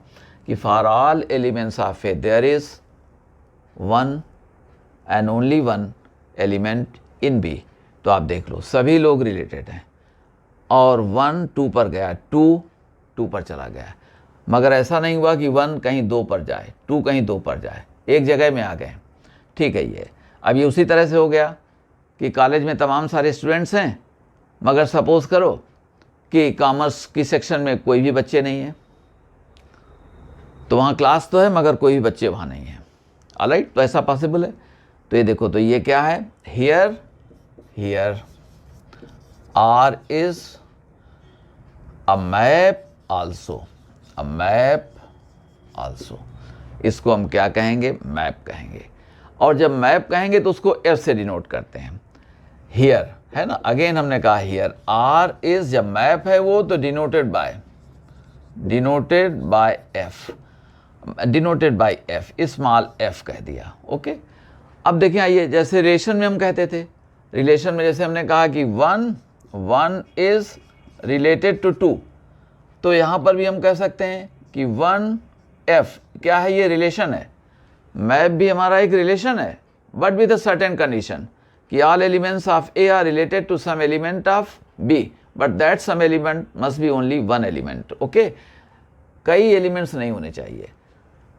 A: कि for all elements of A there is 1 and only 1 element in B. तो आप देख लो सभी लोग रिलेटेड हैं, और 1 2 पर गया, 2 2 पर चला गया, मगर ऐसा नहीं हुआ कि 1 कहीं 2 पर जाए, 2 कहीं 2 पर जाए, एक जगह में आ गए। ठीक है, ये अब ये उसी तरह से हो गया कि कॉलेज में तमाम सारे स्टूडेंट्स हैं, मगर सपोज करो कि कॉमर्स की सेक्शन में कोई भी बच्चे नहीं हैं, तो वहाँ क्लास तो है मगर कोई भी बच्चे वहाँ नहीं हैं। ऑलराइट, तो ऐसा पॉसिबल है। तो ये देखो, तो ये क्या है, here R is a map also, इसको हम क्या कहेंगे, मैप कहेंगे। और जब मैप कहेंगे तो उसको एफ से डिनोट करते हैं। हियर है ना, अगेन हमने कहा हियर आर इज, जब मैप है वो तो denoted by F, small F कह दिया। ओके, अब देखिए आइए, जैसे रिलेशन में हम कहते थे, रिलेशन में जैसे हमने कहा कि one is related to two, तो यहाँ पर भी हम कह सकते हैं कि वन एफ क्या है, ये रिलेशन है। मैप भी हमारा एक रिलेशन है, but with a certain condition कि all elements of A are related to some element of B, but that some element must be only one element. Okay, कई एलिमेंट्स नहीं होने चाहिए।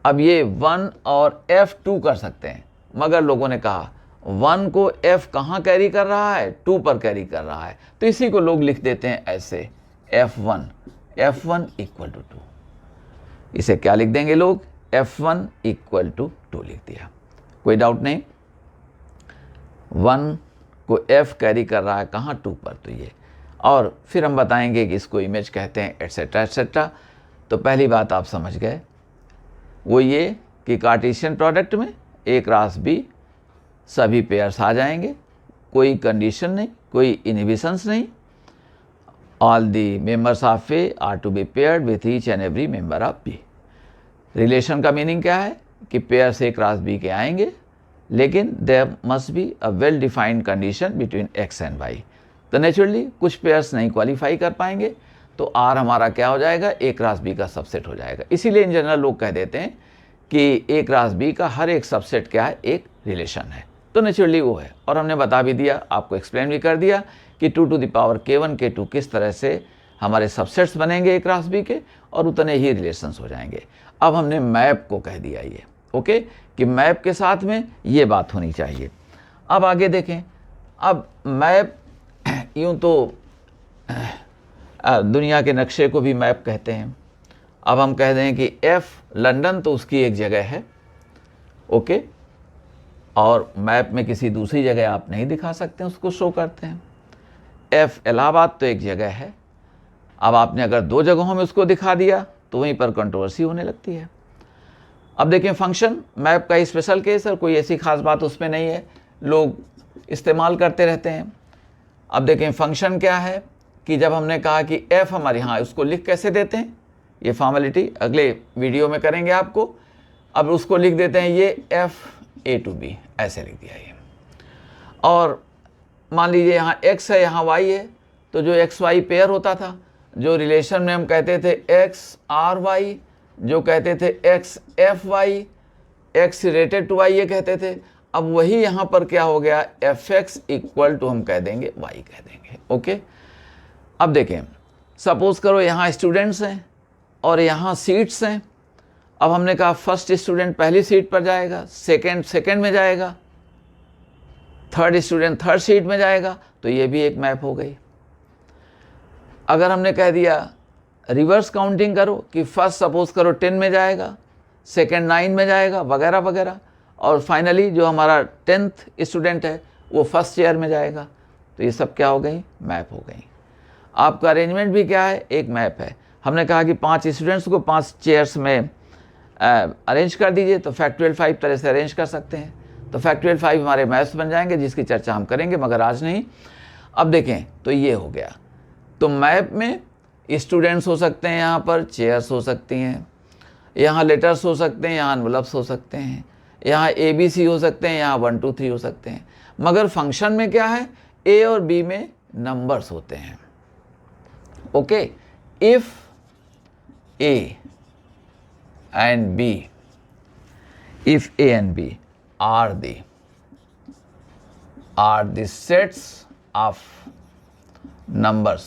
A: अब ये 1 और F2 कर सकते हैं, मगर लोगों ने कहा 1 को F कहाँ कैरी कर रहा है, 2 पर कैरी कर रहा है, तो इसी को लोग लिख देते हैं ऐसे F1 इक्वल टू 2। इसे क्या लिख देंगे लोग, F1 इक्वल टू 2 लिख दिया। कोई डाउट नहीं, 1 को F कैरी कर रहा है कहाँ, 2 पर, तो ये। और फिर हम बताएंगे कि इसको इमेज कहते हैं, एटसेट्रा एटसेट्रा। तो पहली बात आप समझ गए, वो ये कि कार्टेशियन प्रोडक्ट में A क्रॉस B सभी पेयर्स आ जाएंगे, कोई कंडीशन नहीं, कोई इनहिबिशंस नहीं। All the members of A are to be paired with each and every member of B। Relation का मीनिंग क्या है कि पेयर्स A क्रॉस B के आएंगे, लेकिन there must be a well defined condition between X and Y। तो naturally कुछ pairs नहीं क्वालिफाई कर पाएंगे, तो R हमारा क्या हो जाएगा, A क्रॉस B का सबसेट हो जाएगा। इसीलिए इन जनरल लोग कह देते हैं कि A क्रॉस B का हर एक सबसेट क्या है, एक रिलेशन है। तो नेचुरली वो है, और हमने बता भी दिया, आपको एक्सप्लेन भी कर दिया कि 2 to the power K1 K2 किस तरह से हमारे सबसेट्स बनेंगे A क्रॉस B के, और उतने ही रिलेशंस हो जाएंगे। अब हमने मैप को कह दिया ये, ओके, कि मैप के साथ में ये बात होनी चाहिए। अब आगे देखें, अब मैप यूँ तो दुनिया के नक्शे को भी मैप कहते हैं। अब हम कह दें कि F लंदन तो उसकी एक जगह है, ओके, और मैप में किसी दूसरी जगह आप नहीं दिखा सकते, उसको शो करते हैं। F इलाहाबाद तो एक जगह है। अब आपने अगर 2 जगहों में उसको दिखा दिया तो वहीं पर कंट्रोवर्सी होने लगती है। अब देखें, फंक्शन मैप का स्पेशल केस है, कोई ऐसी खास बात उसमें नहीं है, लोग इस्तेमाल करते रहते हैं। अब देखें, फंक्शन क्या है कि जब हमने कहा कि F हमारे यहाँ, उसको लिख कैसे देते हैं, ये फॉर्मेलिटी अगले वीडियो में करेंगे आपको। अब उसको लिख देते हैं ये FA to B, ऐसे लिख दिया ये। और मान लीजिए यहाँ X है, यहाँ Y है, तो जो XY पेयर होता था, जो रिलेशन में हम कहते थे XRY, जो कहते थे XFY, X related to Y ये कहते थे, अब वही यहाँ पर क्या हो गया, Fx इक्वल टू हम कह देंगे Y कह देंगे। ओके, अब देखें, सपोज करो यहाँ स्टूडेंट्स हैं और यहाँ सीट्स हैं। अब हमने कहा फर्स्ट स्टूडेंट पहली सीट पर जाएगा, सेकंड में जाएगा, थर्ड स्टूडेंट थर्ड सीट में जाएगा, तो ये भी एक मैप हो गई। अगर हमने कह दिया रिवर्स काउंटिंग करो कि फर्स्ट सपोज करो 10 में जाएगा, सेकंड 9 में जाएगा, वगैरह वगैरह, और फाइनली जो हमारा 10th स्टूडेंट है वो फर्स्ट चेयर में जाएगा, तो ये सब क्या हो गई, मैप हो गई। आपका अरेंजमेंट भी क्या है, एक मैप है। हमने कहा कि 5 स्टूडेंट्स को 5 चेयर्स में अरेंज कर दीजिए, तो फैक्टोरियल 5 तरह से अरेंज कर सकते हैं, तो फैक्टोरियल 5 हमारे मैप्स बन जाएंगे, जिसकी चर्चा हम करेंगे मगर आज नहीं। अब देखें, तो ये हो गया। तो मैप में स्टूडेंट्स हो सकते हैं, यहाँ पर चेयर्स हो सकती हैं, यहाँ लेटर्स हो सकते हैं, यहाँ एनवलप्स हो सकते हैं, यहाँ ABC हो सकते हैं, यहाँ 1 2 3 हो सकते हैं। मगर फंक्शन में क्या है, A और B में नंबर्स होते हैं। Okay, if A and B, if A and B are the sets of numbers,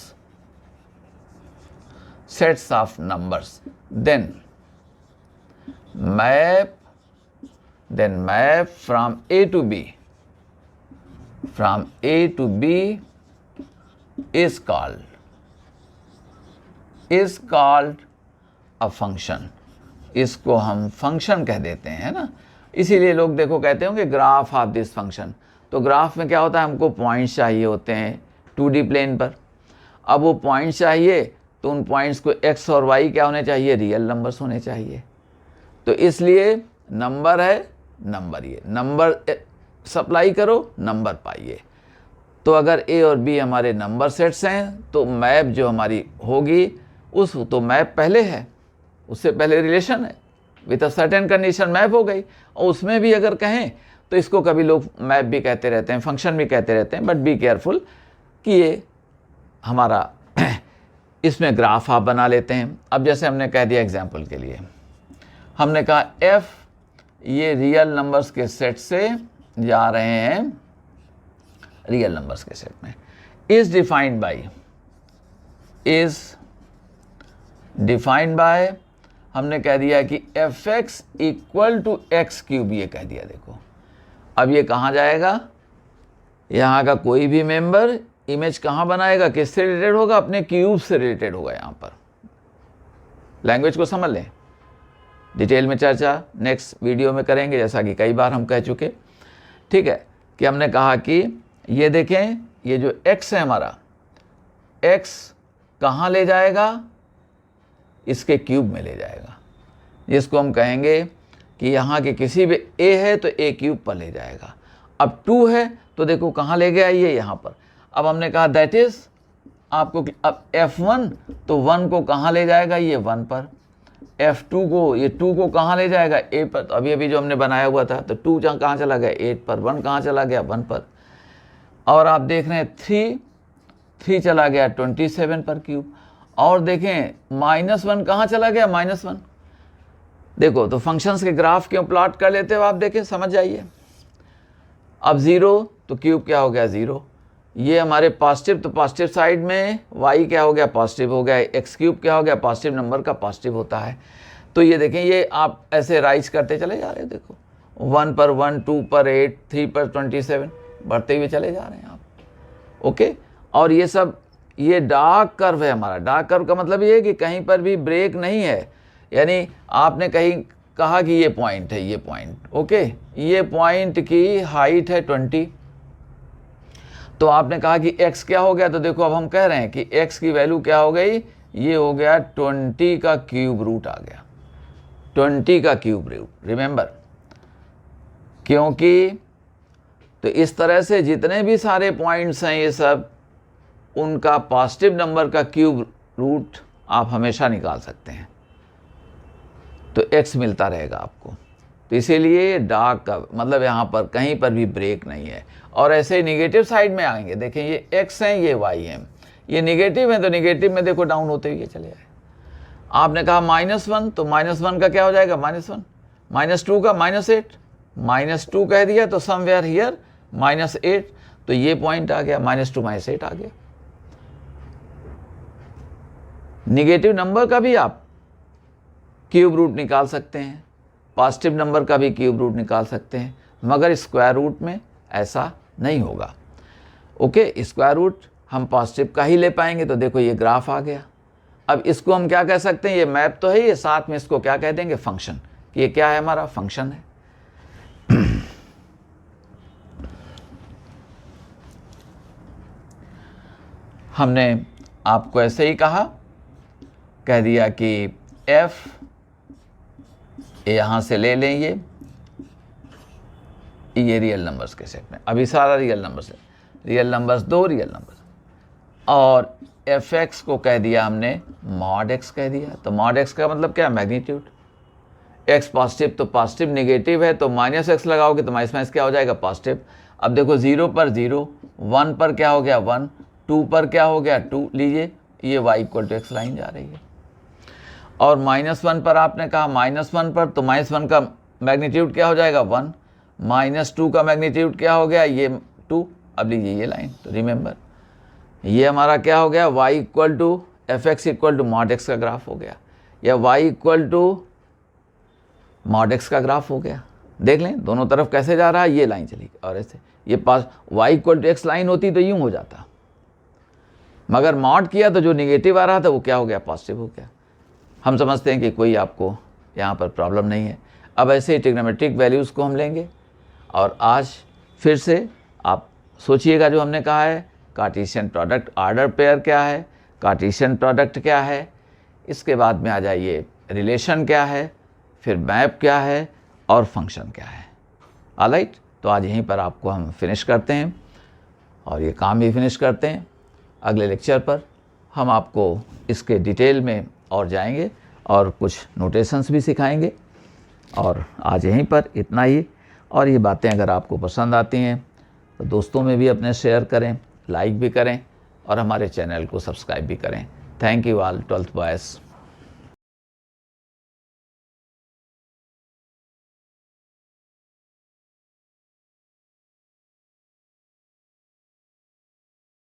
A: then map from A to B is called a function। इसको हम फंक्शन कह देते हैं, है ना। इसीलिए लोग देखो कहते होंगे ग्राफ ऑफ दिस फंक्शन। तो ग्राफ में क्या होता है, हमको पॉइंट्स चाहिए होते हैं 2D प्लेन पर। अब वो पॉइंट्स चाहिए तो उन पॉइंट्स को x और y क्या होने चाहिए, रियल नंबर्स होने चाहिए। तो इसलिए नंबर है, नंबर, ये नंबर सप्लाई करो, नंबर पाइए। तो अगर ए और बी हमारे नंबर सेट्स हैं तो मैप जो हमारी होगी उस तो मैप पहले है, उससे पहले रिलेशन है, with a certain condition map हो गई। और उसमें भी अगर कहें तो इसको कभी लोग मैप भी कहते रहते हैं, फंक्शन भी कहते रहते हैं, बट बी केयरफुल कि ये हमारा इसमें ग्राफ आप बना लेते हैं। अब जैसे हमने कह दिया एग्जाम्पल के लिए, हमने कहा एफ ये रियल नंबर्स के सेट से जा रहे हैं रियल नंबर्स के सेट में, इज डिफाइंड बाय हमने कह दिया कि f x equal to x cube, ये कह दिया। देखो अब ये कहाँ जाएगा, यहाँ का कोई भी मेंबर इमेज कहाँ बनाएगा, किससे रिलेटेड होगा, अपने क्यूब से रिलेटेड होगा। यहाँ पर लैंग्वेज को समझ लें, डिटेल में चर्चा नेक्स्ट वीडियो में करेंगे, जैसा कि कई बार हम कह चुके। ठीक है, कि हमने कहा कि ये देखें, ये जो x है हमारा, x कहाँ ले जाएगा, इसके क्यूब में ले जाएगा, जिसको हम कहेंगे कि यहाँ के किसी भी a है तो a क्यूब पर ले जाएगा। अब 2 है तो देखो कहाँ ले गया, ये यहाँ पर। अब हमने कहा दैट इज आपको, अब f1 तो 1 को कहाँ ले जाएगा, ये 1 पर। f2 को, ये 2 को कहाँ ले जाएगा, a पर। तो अभी जो हमने बनाया हुआ था तो 2 कहाँ चला गया, 8 पर। 1 कहाँ चला गया, 1 पर। और आप देख रहे हैं 3 चला गया 27 पर क्यूब। और देखें -1 कहाँ चला गया, -1। देखो तो फंक्शंस के ग्राफ क्यों प्लॉट कर लेते हो आप, देखें समझ जाइए। अब 0 तो क्यूब क्या हो गया, 0। ये हमारे पॉजिटिव, तो पॉजिटिव साइड में y क्या हो गया, पॉजिटिव हो गया। एक्स क्यूब क्या हो गया, पॉजिटिव नंबर का पॉजिटिव होता है। तो ये देखें, ये आप ऐसे राइज करते चले जा रहे हैं। देखो 1 पर 1, 2 पर 8, 3 पर 27, बढ़ते हुए चले जा रहे हैं आप। ओके, और ये सब ये डार्क कर्व है हमारा। डार्क कर्व का मतलब ये है कि कहीं पर भी ब्रेक नहीं है, यानी आपने कहीं कहा कि ये पॉइंट है, ये पॉइंट, ओके, ये पॉइंट की हाइट है 20, तो आपने कहा कि x क्या हो गया, तो देखो अब हम कह रहे हैं कि x की वैल्यू क्या हो गई, ये हो गया 20 का क्यूब रूट आ गया, 20 का क्यूब रूट, रिमेंबर। क्योंकि तो इस तरह से जितने भी सारे पॉइंट्स हैं ये सब, उनका पॉजिटिव नंबर का क्यूब रूट आप हमेशा निकाल सकते हैं, तो x मिलता रहेगा आपको। तो इसीलिए डार्क का मतलब यहाँ पर कहीं पर भी ब्रेक नहीं है। और ऐसे ही निगेटिव साइड में आएंगे, देखें ये x हैं, ये y हैं, ये निगेटिव है तो निगेटिव में देखो डाउन होते हुए चले आए। आपने कहा -1 तो -1 का क्या हो जाएगा, -1, -2 का -8, -2 कह दिया तो समवेयर हियर -8, तो ये पॉइंट आ गया, -2 -8 आ गया। निगेटिव नंबर का भी आप क्यूब रूट निकाल सकते हैं, पॉजिटिव नंबर का भी क्यूब रूट निकाल सकते हैं, मगर स्क्वायर रूट में ऐसा नहीं होगा। ओके, स्क्वायर रूट हम पॉजिटिव का ही ले पाएंगे। तो देखो ये ग्राफ आ गया। अब इसको हम क्या कह सकते हैं, ये मैप तो है, ये साथ में इसको क्या कह देंगे, फंक्शन। ये क्या है, हमारा फंक्शन है। हमने आपको ऐसे ही कहा, कह दिया कि f यहाँ से ले लें, ये रियल नंबर्स के सेट में, अभी सारा रियल नंबर्स है, रियल नंबर्स 2 रियल नंबर्स, और fx को कह दिया हमने मॉड x कह दिया। तो मॉड x का मतलब क्या, मैग्नीट्यूड। x पॉजिटिव तो पॉजिटिव, निगेटिव है तो -x लगाओगे तो माइनस क्या हो जाएगा, पॉजिटिव। अब देखो 0 पर 0, 1 पर क्या हो गया 1, 2 पर क्या हो गया 2, लीजिए ये y = x लाइन जा रही है। और -1 पर आपने कहा, -1 पर तो -1 का मैग्नीट्यूड क्या हो जाएगा 1, -2 का मैग्नीट्यूड क्या हो गया, ये 2। अब लीजिए ये लाइन, तो रिमेंबर ये हमारा क्या हो गया, y = fx = mod x का ग्राफ हो गया, या y = mod x का ग्राफ हो गया। देख लें दोनों तरफ कैसे जा रहा है, ये लाइन चली और ऐसे, ये पास y = x लाइन होती तो यूँ हो जाता, मगर मॉड किया तो जो निगेटिव आ रहा था वो क्या हो गया, पॉजिटिव हो गया। हम समझते हैं कि कोई आपको यहाँ पर प्रॉब्लम नहीं है। अब ऐसे ही ट्रिग्नोमेट्रिक वैल्यूज़ को हम लेंगे, और आज फिर से आप सोचिएगा जो हमने कहा है, कार्टेशियन प्रोडक्ट ऑर्डर पेयर क्या है, कार्टेशियन प्रोडक्ट क्या है, इसके बाद में आ जाइए रिलेशन क्या है, फिर मैप क्या है और फंक्शन क्या है। ऑलराइट, तो आज यहीं पर आपको हम फिनिश करते हैं और ये काम भी फिनिश करते हैं। अगले लेक्चर पर हम आपको इसके डिटेल में और जाएंगे और कुछ नोटेशंस भी सिखाएंगे। और आज यहीं पर इतना ही। और ये बातें अगर आपको पसंद आती हैं तो दोस्तों में भी अपने शेयर करें, लाइक भी करें और हमारे चैनल को सब्सक्राइब भी करें। Thank you all 12th boys.